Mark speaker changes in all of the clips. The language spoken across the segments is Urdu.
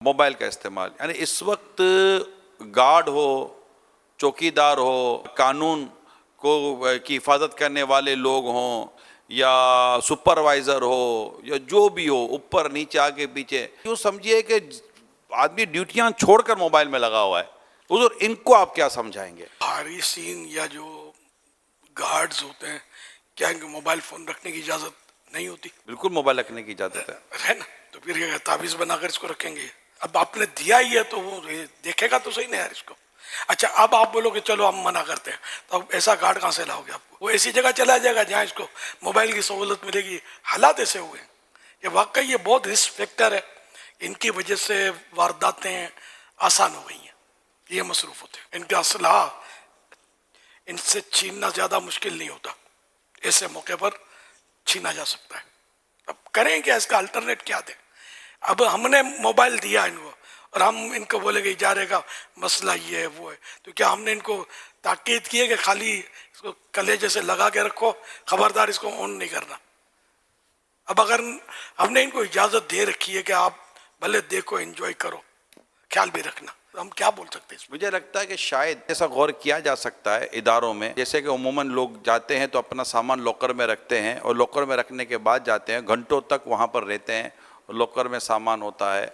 Speaker 1: موبائل کا استعمال، یعنی اس وقت گارڈ ہو، چوکیدار ہو، قانون کو کی حفاظت کرنے والے لوگ ہوں، یا سپروائزر ہو، یا جو بھی ہو، اوپر نیچے آگے پیچھے، یوں سمجھیے کہ آدمی ڈیوٹیاں چھوڑ کر موبائل میں لگا ہوا ہے. حضور ان کو آپ کیا سمجھائیں گے؟
Speaker 2: حارسین یا جو گارڈز ہوتے ہیں، کیا ان کو موبائل فون رکھنے کی اجازت نہیں ہوتی؟
Speaker 1: بالکل موبائل رکھنے کی اجازت
Speaker 2: ہے نا. تو پھر یہ تعویذ بنا کر اس کو رکھیں گے. اب آپ نے دیا ہی ہے تو وہ دیکھے گا تو صحیح نہیں یار اس کو. اچھا اب آپ بولو کہ چلو ہم منع کرتے ہیں، تو اب ایسا گارڈ کہاں سے لاؤ گے؟ آپ کو وہ ایسی جگہ چلا جائے گا جہاں اس کو موبائل کی سہولت ملے گی. حالات ایسے ہوئے ہیں کہ واقعی یہ بہت رسک فیکٹر ہے. ان کی وجہ سے وارداتیں آسان ہو گئی ہیں. یہ مصروف ہوتے ہیں. ان کا اسلحہ ان سے چھیننا زیادہ مشکل نہیں ہوتا. ایسے موقع پر چھینا جا سکتا ہے. اب کریں کیا؟ اس کا الٹرنیٹ کیا دیں؟ اب ہم نے موبائل دیا ان کو اور ہم ان کو بولے کہ اجارے کا مسئلہ یہ ہے وہ ہے، تو کیا ہم نے ان کو تاکید کی ہے کہ خالی اس کو کلیجے سے لگا کے رکھو، خبردار اس کو آن نہیں کرنا؟ اب اگر ہم نے ان کو اجازت دے رکھی ہے کہ آپ بھلے دیکھو، انجوائے کرو، خیال بھی رکھنا، تو ہم کیا بول سکتے ہیں اس میں؟
Speaker 1: مجھے لگتا ہے کہ شاید ایسا غور کیا جا سکتا ہے اداروں میں، جیسے کہ عموماً لوگ جاتے ہیں تو اپنا سامان لاکر میں رکھتے ہیں، اور لاکر میں رکھنے کے بعد جاتے ہیں، گھنٹوں تک وہاں پر رہتے ہیں اور لاکر میں سامان ہوتا ہے.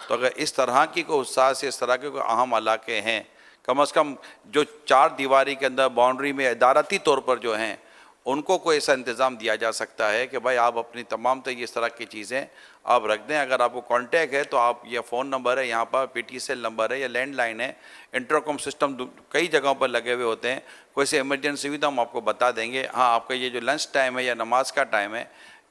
Speaker 1: تو اگر اس طرح کی کوئی حساس، اس طرح کے کوئی اہم علاقے ہیں، کم از کم جو چار دیواری کے اندر باؤنڈری میں ادارتی طور پر جو ہیں، ان کو کوئی ایسا انتظام دیا جا سکتا ہے کہ بھائی آپ اپنی تمام تو اس طرح کی چیزیں آپ رکھ دیں. اگر آپ کو کانٹیکٹ ہے تو آپ یہ فون نمبر ہے، یہاں پر پی ٹی سیل نمبر ہے یا لینڈ لائن ہے، انٹرکم سسٹم کئی جگہوں پر لگے ہوئے ہوتے ہیں. کوئی سے ایمرجنسی ہوئی تو ہم آپ کو بتا دیں گے. ہاں، آپ کا یہ جو لنچ ٹائم ہے یا نماز کا ٹائم ہے،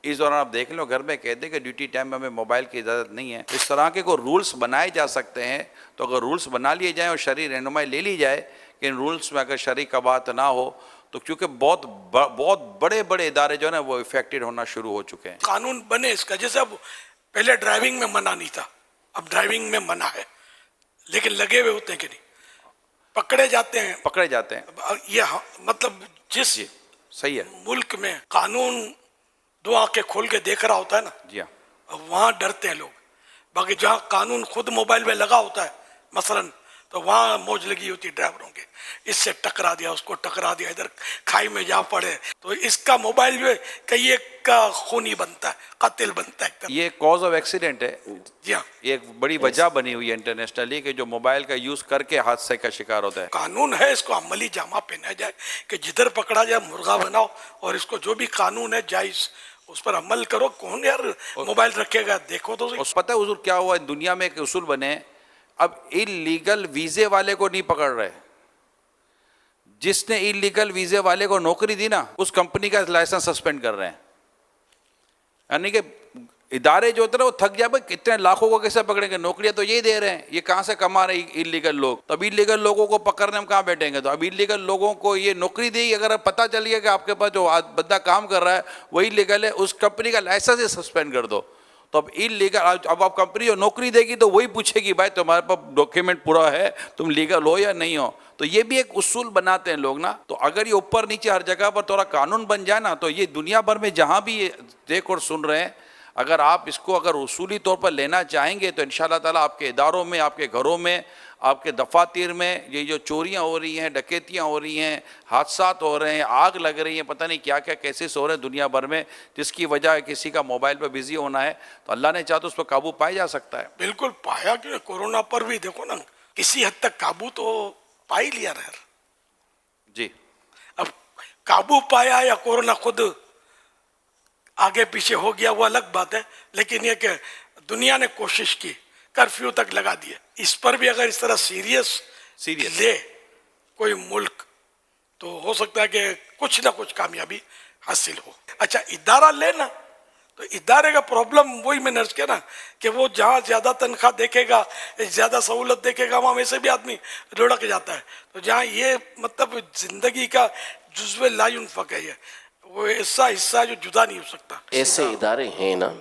Speaker 1: اس دوران آپ دیکھ لو، گھر میں کہہ دیں کہ ڈیوٹی ٹائم میں ہمیں موبائل کی اجازت نہیں ہے. اس طرح کے کوئی رولز بنائے جا سکتے ہیں. تو اگر رولز بنا لیے جائیں اور شرعی رہنمائی لے لی جائے کہ ان رولز میں اگر شرعی قباحت نہ ہو، تو کیونکہ بہت بڑے بڑے ادارے جو ہے نا وہ افیکٹڈ ہونا شروع ہو چکے ہیں.
Speaker 2: قانون بنے اس کا. جیسے اب پہلے ڈرائیونگ میں منع نہیں تھا، اب ڈرائیونگ میں منع ہے، لیکن لگے ہوئے ہوتے ہیں کہ نہیں؟ پکڑے جاتے ہیں.
Speaker 1: پکڑے جاتے ہیں.
Speaker 2: یہ مطلب جس
Speaker 1: جی صحیح ہے.
Speaker 2: ملک میں قانون دو آنکھیں کھول کے دیکھ رہا ہوتا ہے نا،
Speaker 1: جی ہاں،
Speaker 2: وہاں ڈرتے ہیں لوگ. باقی جہاں قانون خود موبائل میں لگا ہوتا ہے مثلاً، تو وہاں موج لگی ہوتی ہے ڈرائیوروں کے. اس سے ٹکرا دیا، اس کو ٹکرا دیا، ادھر کھائی میں جا پڑے. تو اس کا موبائل جو ہے کئی ایک کا خونی بنتا ہے، قاتل بنتا ہے.
Speaker 1: یہ کاز آف ایکسیڈنٹ ہے.
Speaker 2: جی ہاں،
Speaker 1: یہ ایک بڑی وجہ بنی ہوئی ہے انٹرنیشنلی کہ جو موبائل کا یوز کر کے حادثے کا شکار ہوتا ہے.
Speaker 2: قانون ہے، اس کو عملی جامہ پہنا جائے کہ جدھر پکڑا جائے مرغا بناؤ، اور اس کو جو بھی قانون ہے جائز اس پر عمل کرو. کون یار موبائل رکھے گا؟ دیکھو تو صحیح.
Speaker 1: اور پتہ ہے حضور کیا ہوا ہے دنیا میں؟ ایک اصول بنے، اب انلیگل ویزے والے کو نہیں پکڑ رہے. جس نے انلیگل ویزے والے کو نوکری دی نا، اس کمپنی کا لائسنس سسپینڈ کر رہے ہیں. یعنی کہ ادارے جو ہوتے ہیں وہ تھک جائے، بھائی کتنے لاکھوں کو کیسے پکڑیں گے؟ نوکریاں تو یہی دے رہے ہیں، یہ کہاں سے کما رہے ہیں انلیگل لوگ؟ تو اب انلیگل لوگوں کو پکڑنے ہم کہاں بیٹھیں گے؟ تو اب انلیگل لوگوں کو یہ نوکری دی، اگر پتہ چل گیا کہ آپ کے پاس جو بندہ کام کر رہا ہے وہی لیگل ہے، اس کمپنی کا لائسنس ہی سسپینڈ کر دو. تو اب انلیگل، اب آپ کمپنی جو نوکری دے گی تو وہی پوچھے گی بھائی تمہارے پاس ڈاکیومنٹ پورا ہے، تم لیگل ہو یا نہیں ہو. تو یہ بھی ایک اصول بناتے ہیں لوگ نا. تو اگر یہ اوپر نیچے ہر جگہ پر تھوڑا قانون بن جائے نا، تو یہ دنیا بھر میں جہاں بھی یہ دیکھ اور سن رہے ہیں، اگر آپ اس کو اگر اصولی طور پر لینا چاہیں گے تو انشاءاللہ تعالیٰ آپ کے اداروں میں، آپ کے گھروں میں، آپ کے دفاتر میں یہ جو چوریاں ہو رہی ہیں، ڈکیتیاں ہو رہی ہیں، حادثات ہو رہے ہیں، آگ لگ رہی ہیں، پتہ نہیں کیا کیا کیسز ہو رہے ہیں دنیا بھر میں، جس کی وجہ ہے کسی کا موبائل پہ بزی ہونا ہے، تو اللہ نے چاہا تو اس پر قابو پایا جا سکتا ہے.
Speaker 2: بالکل پایا. کہ کورونا پر بھی دیکھو نا، کسی حد تک قابو تو پا ہی لیا رہا.
Speaker 1: جی،
Speaker 2: اب قابو پایا یا کورونا خود آگے پیچھے ہو گیا وہ الگ بات ہے، لیکن یہ کہ دنیا نے کوشش کی، کرفیو تک لگا دیا. اس پر بھی اگر اس طرح سیریس لے کوئی ملک تو ہو سکتا ہے کہ کچھ نہ کچھ کامیابی حاصل ہو. اچھا ادارہ لینا، تو ادارے کا پرابلم وہی میں نرس کیا نا کہ وہ جہاں زیادہ تنخواہ دیکھے گا، زیادہ سہولت دیکھے گا، وہاں ویسے بھی آدمی لڑک جاتا ہے. تو جہاں یہ مطلب زندگی کا جزو لا ينفک ہے، وہ ایسا حصہ جو جدا نہیں ہو سکتا.
Speaker 3: ایسے ادارے ہیں نا،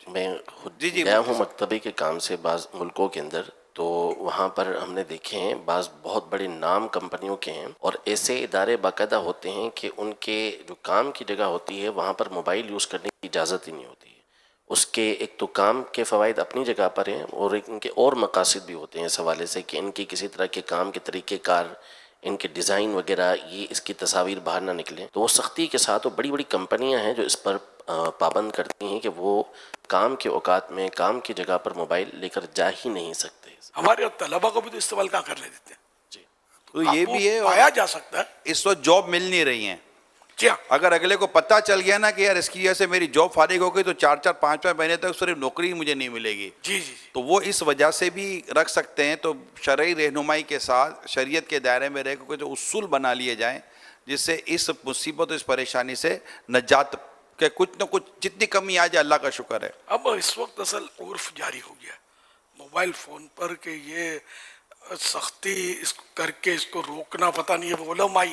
Speaker 3: میں خود
Speaker 1: جی
Speaker 3: گیا ہوں مکتبے کے کام سے بعض ملکوں کے اندر، تو وہاں پر ہم نے دیکھے ہیں بعض بہت بڑے نام کمپنیوں کے ہیں، اور ایسے ادارے باقاعدہ ہوتے ہیں کہ ان کے جو کام کی جگہ ہوتی ہے وہاں پر موبائل یوز کرنے کی اجازت ہی نہیں ہوتی ہے. اس کے ایک تو کام کے فوائد اپنی جگہ پر ہیں، اور ان کے اور مقاصد بھی ہوتے ہیں اس حوالے سے کہ ان کی کسی طرح کے کام کے طریقہ کار، ان کے ڈیزائن وغیرہ، یہ اس کی تصاویر باہر نہ نکلیں، تو وہ سختی کے ساتھ، وہ بڑی بڑی کمپنیاں ہیں جو اس پر پابند کرتی ہیں کہ وہ کام کے اوقات میں کام کی جگہ پر موبائل لے کر جا ہی نہیں سکتے.
Speaker 2: ہمارے طلبا کو بھی تو استعمال کہاں کرنے دیتے ہیں.
Speaker 3: جی
Speaker 1: تو یہ بھی ہے.
Speaker 2: پایا جا سکتا ہے.
Speaker 1: اس وقت جاب مل نہیں رہی ہیں.
Speaker 2: جی ہاں.
Speaker 1: اگر اگلے کو پتہ چل گیا نا کہ یار اس کی وجہ سے میری جاب فارغ ہو گئی تو 4-5 مہینے تک صرف نوکری مجھے نہیں ملے گی.
Speaker 2: جی جی جی.
Speaker 1: تو وہ اس وجہ سے بھی رکھ سکتے ہیں. تو شرعی رہنمائی کے ساتھ شریعت کے دائرے میں رہ کے جو اصول بنا لیے جائیں جس سے اس مصیبت و اس پریشانی سے نجات کہ کچھ نہ کچھ جتنی کمی آ جائے اللہ کا شکر ہے.
Speaker 2: اب اس وقت اصل عرف جاری ہو گیا موبائل فون پر کہ یہ سختی اس کر کے اس کو روکنا، پتہ نہیں ہے علماء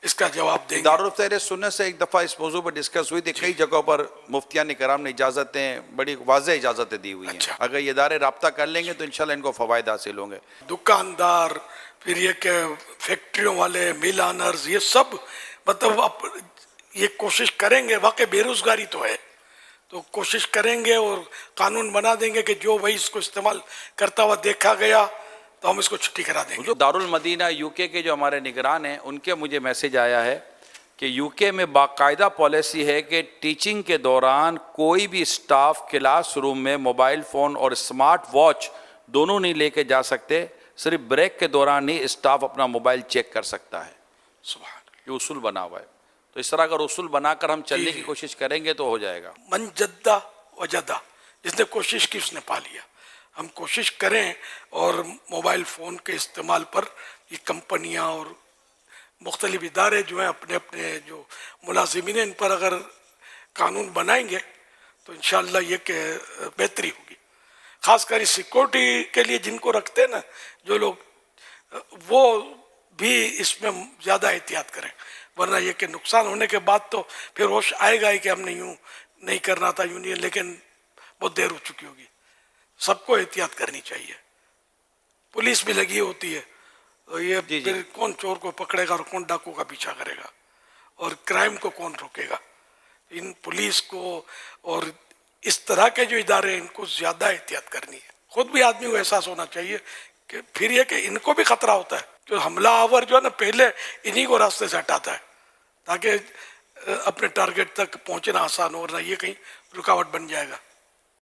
Speaker 2: اس کا جواب دیں گے.
Speaker 1: دارالخیر سنت سے ایک دفعہ اس موضوع پر ڈسکس ہوئی تھی. کئی جگہوں پر مفتیان کرام نے اجازتیں، بڑی واضح اجازتیں دی ہوئی ہیں.
Speaker 2: اچھا.
Speaker 1: اگر یہ ادارے رابطہ کر لیں گے تو انشاءاللہ ان کو فوائد حاصل ہوں گے.
Speaker 2: دکاندار، پھر یہ کہ فیکٹریوں والے، مل آنرز، یہ سب مطلب اب یہ کوشش کریں گے. واقعی بے روزگاری تو ہے، تو کوشش کریں گے اور قانون بنا دیں گے کہ جو بھائی اس کو استعمال کرتا ہوا دیکھا گیا تو ہم اس کو چھٹی کرا دیں گے.
Speaker 1: جو دارالمدینہ یو کے جو ہمارے نگران ہیں ان کے مجھے میسج آیا ہے کہ یو کے میں باقاعدہ پالیسی ہے کہ ٹیچنگ کے دوران کوئی بھی اسٹاف کلاس روم میں موبائل فون اور اسمارٹ واچ دونوں نہیں لے کے جا سکتے. صرف بریک کے دوران ہی اسٹاف اپنا موبائل چیک کر سکتا ہے.
Speaker 2: سبحان اللہ.
Speaker 1: یہ اصول بنا ہوا ہے. تو اس طرح اگر اصول بنا کر ہم چلنے کی کوشش کریں گے تو ہو جائے گا.
Speaker 2: من جدہ وجدہ، جس نے کوشش کی اس نے پا لیا. ہم کوشش کریں اور موبائل فون کے استعمال پر یہ کمپنیاں اور مختلف ادارے جو ہیں اپنے اپنے جو ملازمین ہیں ان پر اگر قانون بنائیں گے تو انشاءاللہ یہ کہ بہتری ہوگی. خاص کر سیکورٹی کے لیے جن کو رکھتے ہیں نا جو لوگ، وہ بھی اس میں زیادہ احتیاط کریں، ورنہ یہ کہ نقصان ہونے کے بعد تو پھر ہوش آئے گا ہی کہ ہم نے یوں نہیں کرنا تھا، یوں نہیں، لیکن بہت دیر ہو چکی ہوگی. سب کو احتیاط کرنی چاہیے. پولیس بھی لگی ہوتی ہے، تو یہ پھر کون چور کو پکڑے گا اور کون ڈاکو کا پیچھا کرے گا اور کرائم کو کون روکے گا. ان پولیس کو اور اس طرح کے جو ادارے ہیں ان کو زیادہ احتیاط کرنی ہے. خود بھی آدمی کو احساس ہونا چاہیے کہ پھر یہ کہ ان کو بھی خطرہ ہوتا ہے. جو حملہ آور جو ہے نا پہلے انہی کو راستے سے ہٹاتا ہے تاکہ اپنے ٹارگٹ تک پہنچنا آسان ہو، ورنہ یہ کہیں رکاوٹ بن جائے گا.